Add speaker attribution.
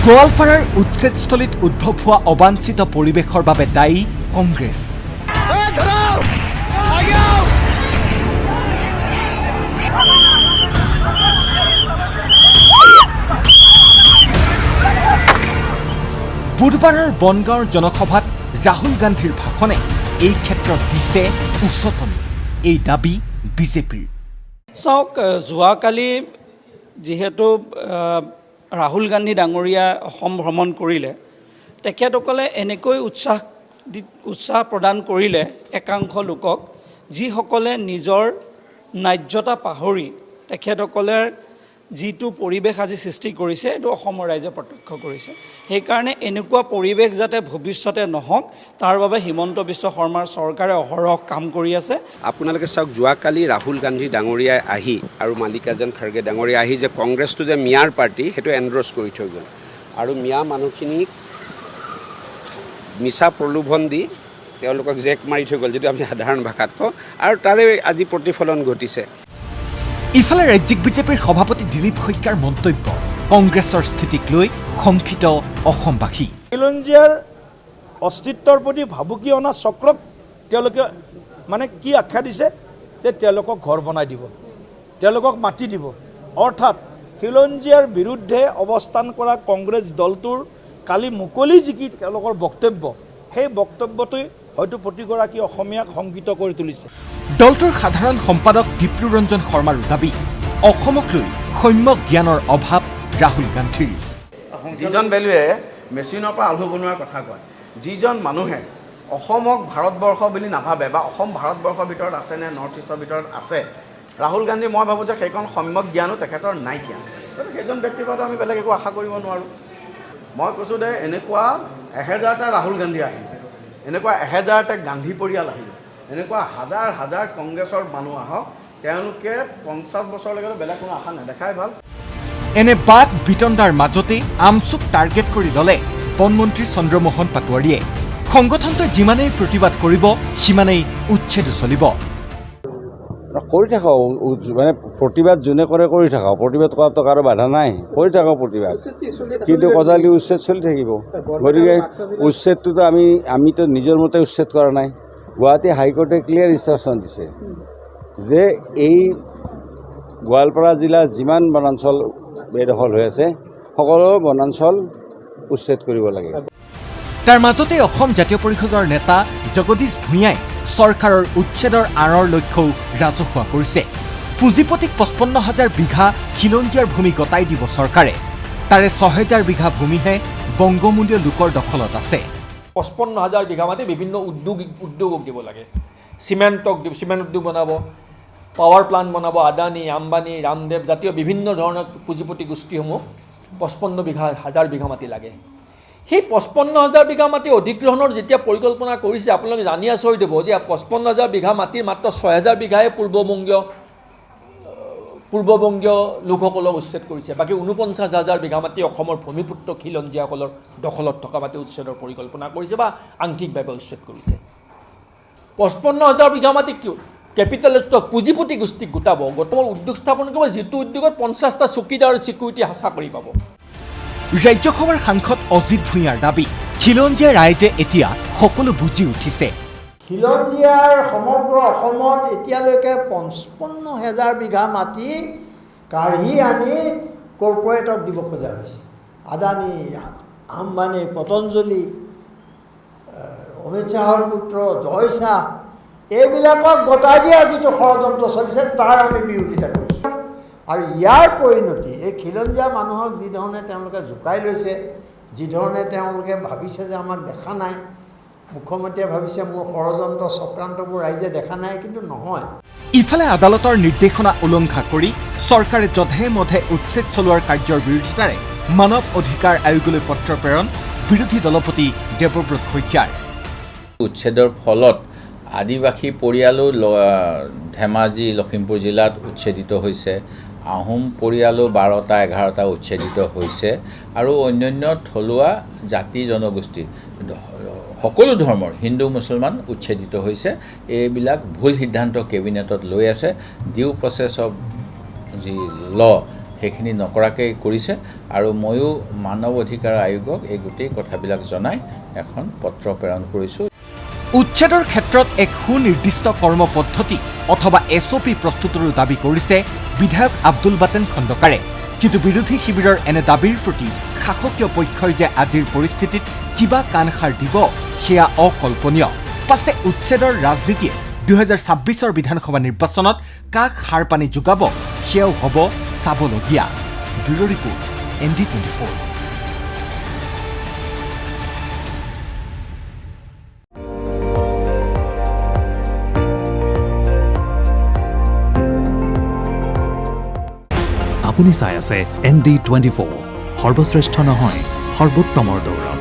Speaker 1: গোৱালপাৰাৰ উচ্ছেদস্থলীত উদ্ভৱ হোৱা অবাঞ্ছিত পৰিৱেশৰ বাবে দায়ী কংগ্ৰেছ। বুধবাৰৰ বনগাঁৱৰ জনসভাত ৰাহুল গান্ধীৰ ভাষণে এই ক্ষেত্ৰত দিছে উচতনি। এই দাবী বিজেপিৰ।
Speaker 2: চাওক, যোৱাকালি যিহেতু ৰাহুল গান্ধী ডাঙৰীয়া অসম ভ্ৰমণ কৰিলে, তেখেতসকলে এনেকৈ উৎসাহ প্ৰদান কৰিলে একাংশ লোকক, যিসকলে নিজৰ ন্যায্যতা পাহৰি তেখেতসকলে যিটো পৰিৱেশ আজি সৃষ্টি কৰিছে এইটো অসমৰ ৰাইজে প্ৰত্যক্ষ কৰিছে। সেইকাৰণে এনেকুৱা পৰিৱেশ যাতে ভৱিষ্যতে নহওক তাৰ বাবে হিমন্ত বিশ্ব শৰ্মাৰ চৰকাৰে অহৰহ কাম কৰি আছে।
Speaker 3: আপোনালোকে চাওক, যোৱাকালি ৰাহুল গান্ধী ডাঙৰীয়াই আহি আৰু মাল্লিকাৰ্জুন খাৰ্গে ডাঙৰীয়া আহি যে কংগ্ৰেছটো যে মিয়াৰ পাৰ্টি সেইটো এণ্ডৰ্ছ কৰি থৈ গ'ল আৰু মিয়া মানুহখিনিক মিছা প্ৰলোভন দি তেওঁলোকক জেক মাৰি থৈ গ'ল, যিটো আমি সাধাৰণ ভাষাত কওঁ, আৰু তাৰে আজি প্ৰতিফলন ঘটিছে।
Speaker 1: ইফালে ৰাজ্যিক বিজেপিৰ সভাপতি দিলীপ শইকীয়াৰ মন্তব্য, কংগ্ৰেছৰ স্থিতিক লৈ শংকিত অসমবাসী।
Speaker 4: খিলঞ্জীয়াৰ অস্তিত্বৰ প্ৰতি ভাবুকি অনা চক্ৰক তেওঁলোকে কি আখ্যা দিছে যে তেওঁলোকক ঘৰ বনাই দিব, তেওঁলোকক মাটি দিব। অৰ্থাৎ খিলঞ্জীয়াৰ বিৰুদ্ধে অৱস্থান কৰা কংগ্ৰেছ দলটোৰ কালি মুকলি যিকি তেওঁলোকৰ বক্তব্য, সেই বক্তব্যটোৱে হয়তো প্ৰতিগৰাকী অসমীয়াক শংকিত কৰি তুলিছে।
Speaker 1: দলটোৰ সাধাৰণ সম্পাদক দীপ্লুৰঞ্জন শৰ্মাৰো দাবী, অসমক লৈ সম্যক জ্ঞানৰ অভাৱ ৰাহুল গান্ধীৰ।
Speaker 5: যিজন বেলুৱে মেচিনৰ পৰা আলু বনোৱাৰ কথা কয়, যিজন মানুহে অসমক ভাৰতবৰ্ষ বুলি নাভাবে বা অসম ভাৰতবৰ্ষৰ ভিতৰত আছে নে নৰ্থ ইষ্টৰ ভিতৰত আছে, ৰাহুল গান্ধী, মই ভাবোঁ যে সেইখন সম্যক জ্ঞানো তেখেতৰ নাইকিয়া। গতিকে সেইজন ব্যক্তিৰ পৰা আমি বেলেগ একো আশা কৰিব নোৱাৰোঁ। মই কৈছোঁ যে এনেকুৱা 1000টা ৰাহুল গান্ধী আহিল, এনেকুৱা 1000টা গান্ধী পৰিয়াল আহিল, এনেকুৱা হাজাৰ হাজাৰ কংগ্ৰেছৰ মানুহ আহক, তেওঁলোকে 50 বছৰলৈকে বেলেগ কোনো আশা নেদেখাই ভাল।
Speaker 1: এনে বাক বিতণ্ডাৰ মাজতে আমচুক টাৰ্গেট কৰি ল'লে বনমন্ত্ৰী চন্দ্ৰমোহন পাটোৱাৰীয়ে। সংগঠনটোৱে যিমানেই প্ৰতিবাদ কৰিব সিমানেই উচ্ছেদ চলিব।
Speaker 6: কৰি থাকক, প্ৰতিবাদ যোনে কৰে কৰি থাকক, প্ৰতিবাদ কৰাটো কাৰো বাধা নাই, কৰি থাকক প্ৰতিবাদ, কিন্তু কদালি উচ্ছেদ চলি থাকিব। গতিকে উচ্ছেদটোতো আমিতো নিজৰ মতে উচ্ছেদ কৰা নাই। গুৱাহাটী হাইকোৰ্টে ক্লিয়াৰ ইনষ্ট্ৰাকশ্যন দিছে যে এই গোৱালপাৰা জিলাৰ যিমান বনাঞ্চল বেদখল হৈ আছে সকলো বনাঞ্চল উচ্ছেদ কৰিব লাগে।
Speaker 1: তাৰ মাজতে অসম জাতীয় পৰিষদৰ নেতা জগদীশ ভূঞাই চৰকাৰৰ উচ্ছেদৰ আঁৰৰ লক্ষ্যও ৰাজহুৱা কৰিছে। পুঁজিপতিক 55,000 বিঘা খিলঞ্জীয়াৰ ভূমি গতাই দিব চৰকাৰে। তাৰে 6,000 বিঘা ভূমিহে বংগমূলীয় লোকৰ দখলত আছে।
Speaker 7: 55,000 বিঘা মাটি বিভিন্ন উদ্যোগক দিব লাগে। চিমেণ্ট উদ্যোগ বনাব, পাৱাৰ প্লাণ্ট বনাব, আদানী, আম্বানী, ৰামদেৱ জাতীয় বিভিন্ন ধৰণৰ পুঁজিপতি গোষ্ঠীসমূহ 55,000 বিঘা মাটি লাগে। সেই 55,000 বিঘা মাটি অধিগ্ৰহণৰ যেতিয়া পৰিকল্পনা কৰিছে, আপোনালোকে জানি আচৰিত হ'ব যে 55,000 বিঘা মাটিৰ মাত্ৰ 6,000 বিঘাহে পূৰ্ববংগীয় লোকসকলক উচ্ছেদ কৰিছে। বাকী 49,000 বিঘা মাটি অসমৰ ভূমিপুত্ৰ খিলঞ্জীয়াসকলৰ দখলত থকা মাটি উচ্ছেদৰ পৰিকল্পনা কৰিছে বা আংশিকভাৱে উচ্ছেদ কৰিছে। 55,000 বিঘা মাটি কেপিটেলিষ্টক পুঁজিপতি গোষ্ঠীক গোটাব, গোটৰ উদ্যোগ স্থাপন কৰিব, যিটো উদ্যোগত 50টা চকীদাৰ চিকিউৰিটি চাকৰি পাব।
Speaker 1: ৰাজ্যসভাৰ সাংসদ অজিত ভূঞাৰ দাবী, খিলঞ্জীয়া ৰাইজে এতিয়া সকলো বুজি উঠিছে।
Speaker 8: খিলঞ্জীয়াৰ সমগ্ৰ অসমত এতিয়ালৈকে 55,000 বিঘা মাটি কাঢ়ি আনি কৰ্পৰেটক দিব খোজা হৈছে। আদানী, আম্বানী, পতঞ্জলি, অমিত শ্বাহৰ পুত্ৰ জয় শ্বাহ, এইবিলাকক গতাই দিয়া যিটো ষড়যন্ত্ৰ চলিছে তাৰ আমি বিৰোধিতা কৰিছোঁ। আৰু ইয়াৰ পৰিণতি এই খিলঞ্জীয়া মানুহক যিধৰণে তেওঁলোকে জোকাই লৈছে, যিধৰণে তেওঁলোকে ভাবিছে যে আমাক দেখা নাই, মুখ্যমন্ত্ৰীয়ে ভাবিছে মোৰ ষড়যন্ত্ৰ চক্ৰান্তবোৰ ৰাইজে দেখা নাই, কিন্তু নহয়।
Speaker 1: ইফালে আদালতৰ নিৰ্দেশনা উলংঘা কৰি চৰকাৰে যধে মধে উচ্ছেদ চলোৱাৰ কাৰ্যৰ বিৰোধিতাৰে মানৱ অধিকাৰ আয়োগলৈ পত্ৰ প্ৰেৰণ বিৰোধী দলপতি দেৱব্ৰত শইকীয়াৰ।
Speaker 9: উচ্ছেদৰ ফলত আদিবাসী পৰিয়ালো ধেমাজি লখিমপুৰ জিলাত উচ্ছেদিত হৈছে, আহোম পৰিয়ালো 12টা 11টা উচ্ছেদিত হৈছে আৰু অন্যান্য থলুৱা জাতি জনগোষ্ঠী সকলো ধৰ্মৰ হিন্দু মুছলমান উচ্ছেদিত হৈছে। এইবিলাক ভুল সিদ্ধান্ত কেবিনেটত লৈ আছে। ডিউ প্ৰচেছ অফ যি ল সেইখিনি নকৰাকৈ কৰিছে আৰু ময়ো মানৱ অধিকাৰ আয়োগক এই গোটেই কথাবিলাক জনাই এখন পত্ৰ প্ৰেৰণ কৰিছোঁ।
Speaker 1: উচ্ছেদৰ ক্ষেত্ৰত এক সুনিৰ্দিষ্ট কৰ্ম পদ্ধতি অথবা SOP প্ৰস্তুতৰো দাবী কৰিছে বিধায়ক আব্দুল বাটেন খণ্ডকাৰে। কিন্তু বিৰোধী শিবিৰৰ এনে দাবীৰ প্ৰতি শাসকীয় পক্ষই যে আজিৰ পৰিস্থিতিত কিবা কাণসাৰ দিব সেয়া অকল্পনীয়। পাছে উচ্ছেদৰ ৰাজনীতিয়ে 2026 বিধানসভা নিৰ্বাচনত কাক সাৰ পানী যোগাব সেয়াও হ'ব চাবলগীয়া। Bureau report ND24।
Speaker 10: আপুনি চাই আছে ND24, সৰ্বশ্ৰেষ্ঠ নহয় সৰ্বোত্তমৰ দৌৰ।